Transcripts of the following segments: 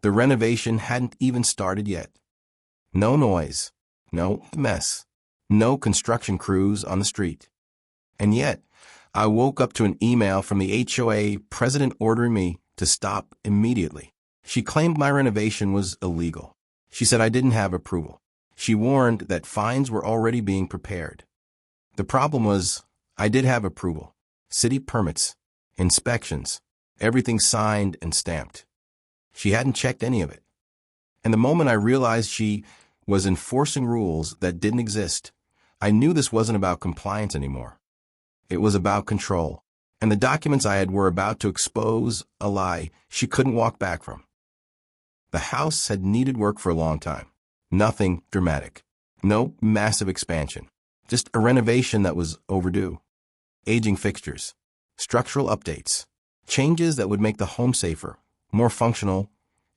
The renovation hadn't even started yet. No noise, no mess, no construction crews on the street. And yet, I woke up to an email from the HOA president ordering me to stop immediately. She claimed my renovation was illegal. She said I didn't have approval. She warned that fines were already being prepared. The problem was, I did have approval. City permits, inspections, everything signed and stamped. She hadn't checked any of it. And the moment I realized she was enforcing rules that didn't exist, I knew this wasn't about compliance anymore. It was about control. And the documents I had were about to expose a lie she couldn't walk back from. The house had needed work for a long time. Nothing dramatic. No massive expansion. Just a renovation that was overdue. Aging fixtures. Structural updates. Changes that would make the home safer, more functional,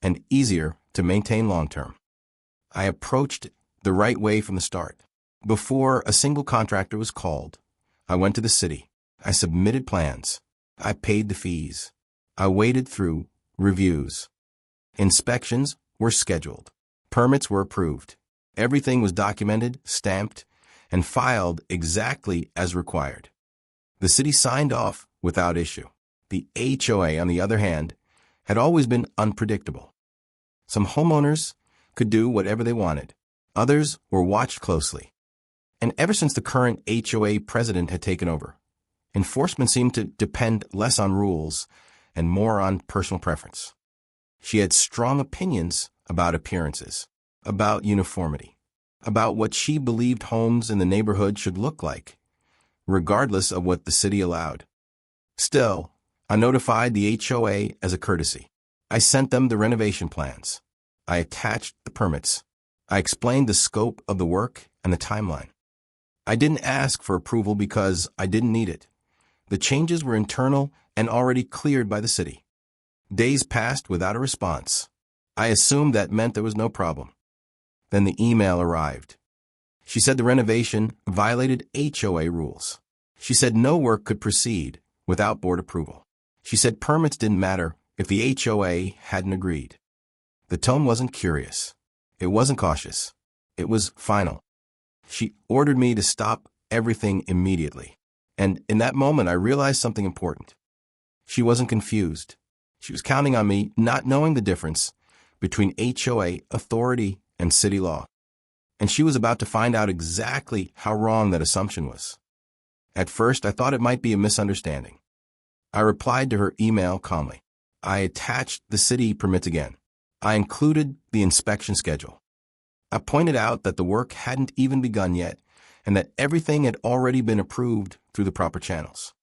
and easier to maintain long-term. I approached the right way from the start. Before a single contractor was called, I went to the city. I submitted plans. I paid the fees. I waded through reviews. Inspections were scheduled. Permits were approved. Everything was documented, stamped, and filed exactly as required. The city signed off without issue. The HOA, on the other hand, had always been unpredictable. Some homeowners could do whatever they wanted. Others were watched closely. And ever since the current HOA president had taken over, enforcement seemed to depend less on rules and more on personal preference. She had strong opinions about appearances, about uniformity, about what she believed homes in the neighborhood should look like, regardless of what the city allowed. Still, I notified the HOA as a courtesy. I sent them the renovation plans. I attached the permits. I explained the scope of the work and the timeline. I didn't ask for approval because I didn't need it. The changes were internal and already cleared by the city. Days passed without a response. I assumed that meant there was no problem. Then the email arrived. She said the renovation violated HOA rules. She said no work could proceed without board approval. She said permits didn't matter if the HOA hadn't agreed. The tone wasn't curious. It wasn't cautious. It was final. She ordered me to stop everything immediately. And in that moment, I realized something important. She wasn't confused. She was counting on me not knowing the difference between HOA authority and city law. And she was about to find out exactly how wrong that assumption was. At first, I thought it might be a misunderstanding. I replied to her email calmly. I attached the city permits again. I included the inspection schedule. I pointed out that the work hadn't even begun yet and that everything had already been approved through the proper channels.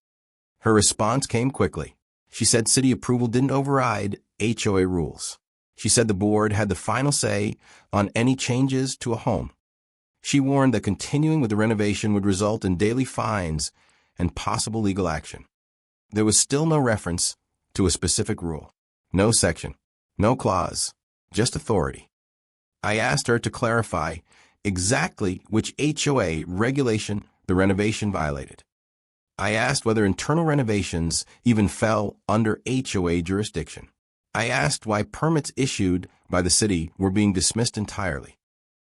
Her response came quickly. She said city approval didn't override HOA rules. She said the board had the final say on any changes to a home. She warned that continuing with the renovation would result in daily fines and possible legal action. There was still no reference to a specific rule, no section, no clause, just authority. I asked her to clarify exactly which HOA regulation the renovation violated. I asked whether internal renovations even fell under HOA jurisdiction. I asked why permits issued by the city were being dismissed entirely.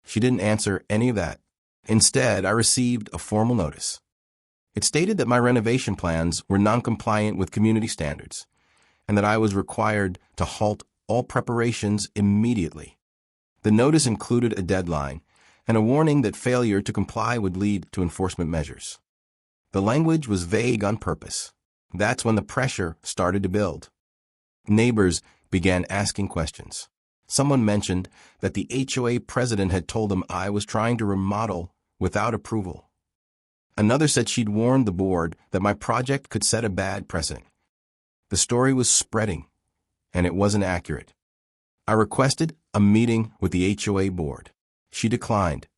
She didn't answer any of that. Instead, I received a formal notice. It stated that my renovation plans were non-compliant with community standards and that I was required to halt all preparations immediately. The notice included a deadline and a warning that failure to comply would lead to enforcement measures. The language was vague on purpose. That's when the pressure started to build. Neighbors began asking questions. Someone mentioned that the HOA president had told them I was trying to remodel without approval. Another said she'd warned the board that my project could set a bad precedent. The story was spreading, and it wasn't accurate. I requested a meeting with the HOA board. She declined.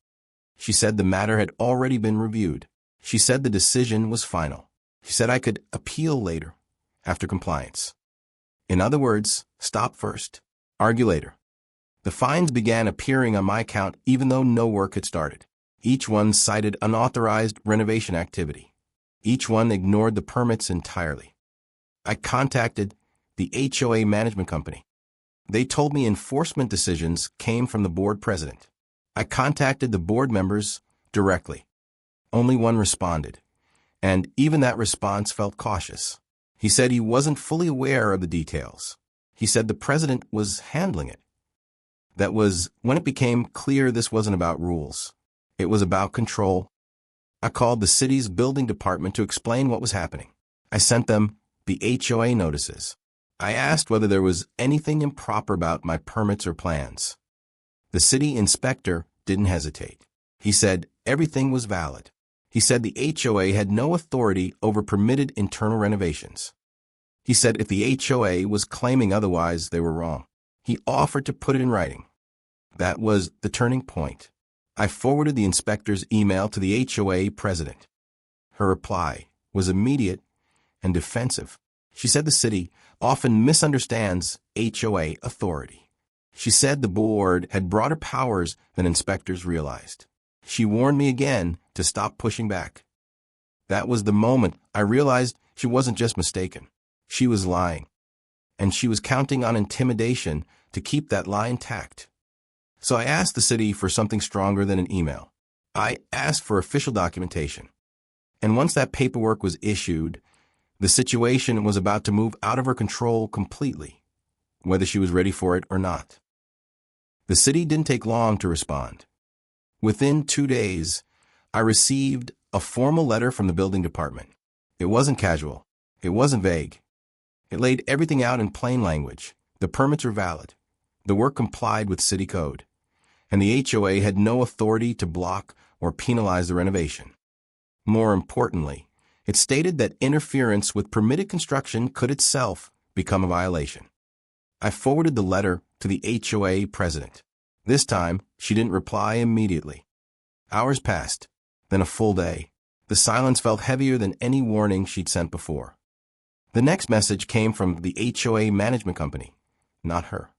She said the matter had already been reviewed. She said the decision was final. She said I could appeal later, after compliance. In other words, stop first, argue later. The fines began appearing on my account even though no work had started. Each one cited unauthorized renovation activity. Each one ignored the permits entirely. I contacted the HOA management company. They told me enforcement decisions came from the board president. I contacted the board members directly. Only one responded, and even that response felt cautious. He said he wasn't fully aware of the details. He said the president was handling it. That was when it became clear this wasn't about rules. It was about control. I called the city's building department to explain what was happening. I sent them the HOA notices. I asked whether there was anything improper about my permits or plans. The city inspector didn't hesitate. He said everything was valid. He said the HOA had no authority over permitted internal renovations. He said if the HOA was claiming otherwise, they were wrong. He offered to put it in writing. That was the turning point. I forwarded the inspector's email to the HOA president. Her reply was immediate and defensive. She said the city often misunderstands HOA authority. She said the board had broader powers than inspectors realized. She warned me again to stop pushing back. That was the moment I realized she wasn't just mistaken. She was lying. And she was counting on intimidation to keep that lie intact. So I asked the city for something stronger than an email. I asked for official documentation. And once that paperwork was issued, the situation was about to move out of her control completely, whether she was ready for it or not. The city didn't take long to respond. Within 2 days, I received a formal letter from the building department. It wasn't casual. It wasn't vague. It laid everything out in plain language. The permits were valid. The work complied with city code. And the HOA had no authority to block or penalize the renovation. More importantly, it stated that interference with permitted construction could itself become a violation. I forwarded the letter to the HOA president. This time, she didn't reply immediately. Hours passed, then a full day. The silence felt heavier than any warning she'd sent before. The next message came from the HOA management company, not her.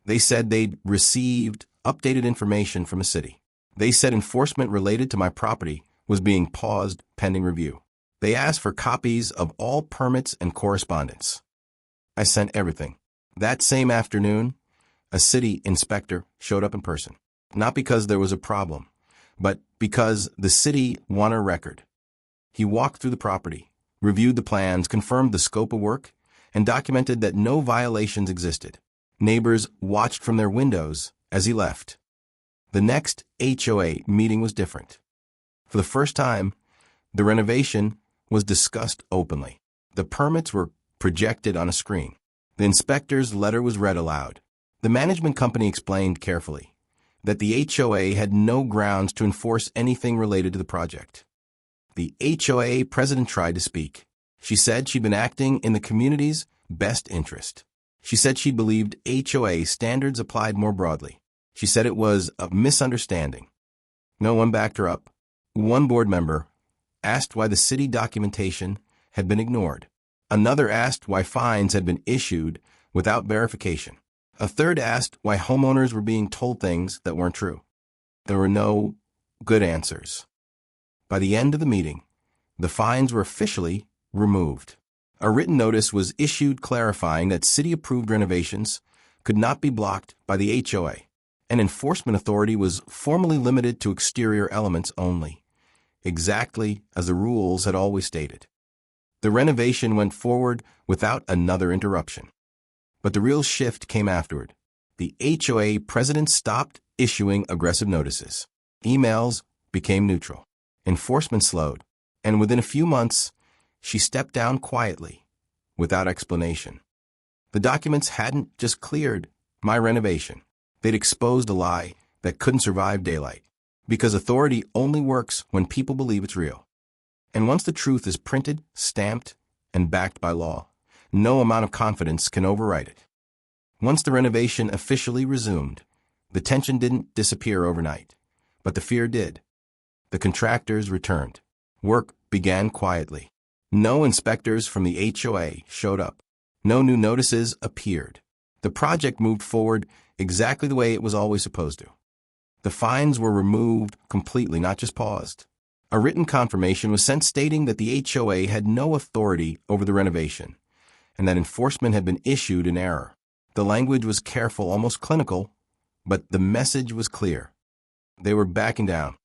They said they'd received updated information from the city. They said enforcement related to my property was being paused pending review. They asked for copies of all permits and correspondence. I sent everything. That same afternoon, a city inspector showed up in person. Not because there was a problem, but because the city won a record. He walked through the property, reviewed the plans, confirmed the scope of work, and documented that no violations existed. Neighbors watched from their windows as he left. The next HOA meeting was different. For the first time, the renovation was discussed openly. The permits were projected on a screen. The inspector's letter was read aloud. The management company explained carefully that the HOA had no grounds to enforce anything related to the project. The HOA president tried to speak. She said she'd been acting in the community's best interest. She said she believed HOA standards applied more broadly. She said it was a misunderstanding. No one backed her up. One board member asked why the city documentation had been ignored. Another asked why fines had been issued without verification. A third asked why homeowners were being told things that weren't true. There were no good answers. By the end of the meeting, the fines were officially removed. A written notice was issued clarifying that city-approved renovations could not be blocked by the HOA. An enforcement authority was formally limited to exterior elements only, exactly as the rules had always stated. The renovation went forward without another interruption. But the real shift came afterward. The HOA president stopped issuing aggressive notices. Emails became neutral. Enforcement slowed. And within a few months, she stepped down quietly, without explanation. The documents hadn't just cleared my renovation. They'd exposed a lie that couldn't survive daylight. Because authority only works when people believe it's real. And once the truth is printed, stamped, and backed by law, no amount of confidence can overwrite it. Once the renovation officially resumed, the tension didn't disappear overnight, but the fear did. The contractors returned. Work began quietly. No inspectors from the HOA showed up. No new notices appeared. The project moved forward exactly the way it was always supposed to. The fines were removed completely, not just paused. A written confirmation was sent stating that the HOA had no authority over the renovation, and that enforcement had been issued in error. The language was careful, almost clinical, but the message was clear. They were backing down.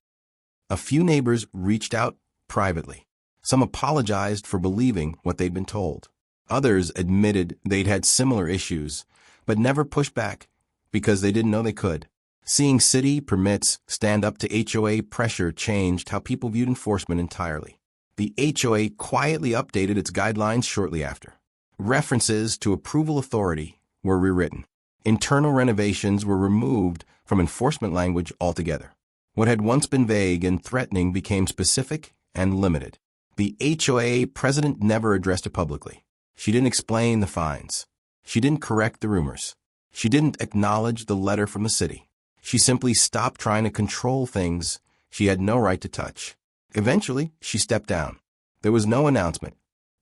A few neighbors reached out privately. Some apologized for believing what they'd been told. Others admitted they'd had similar issues, but never pushed back because they didn't know they could. Seeing city permits stand up to HOA pressure changed how people viewed enforcement entirely. The HOA quietly updated its guidelines shortly after. References to approval authority were rewritten. Internal renovations were removed from enforcement language altogether. What had once been vague and threatening became specific and limited. The HOA president never addressed it publicly. She didn't explain the fines. She didn't correct the rumors. She didn't acknowledge the letter from the city. She simply stopped trying to control things she had no right to touch. Eventually, she stepped down. There was no announcement,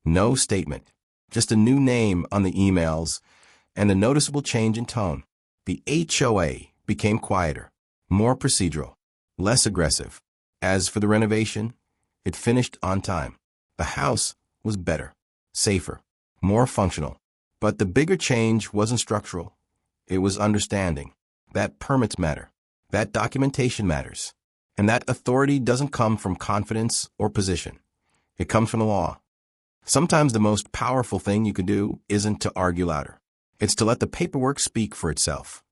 no statement, just a new name on the emails and a noticeable change in tone. The HOA became quieter, more procedural, less aggressive. As for the renovation, it finished on time. The house was better, safer, more functional. But the bigger change wasn't structural. It was understanding that permits matter, that documentation matters, and that authority doesn't come from confidence or position. It comes from the law. Sometimes the most powerful thing you can do isn't to argue louder. It's to let the paperwork speak for itself.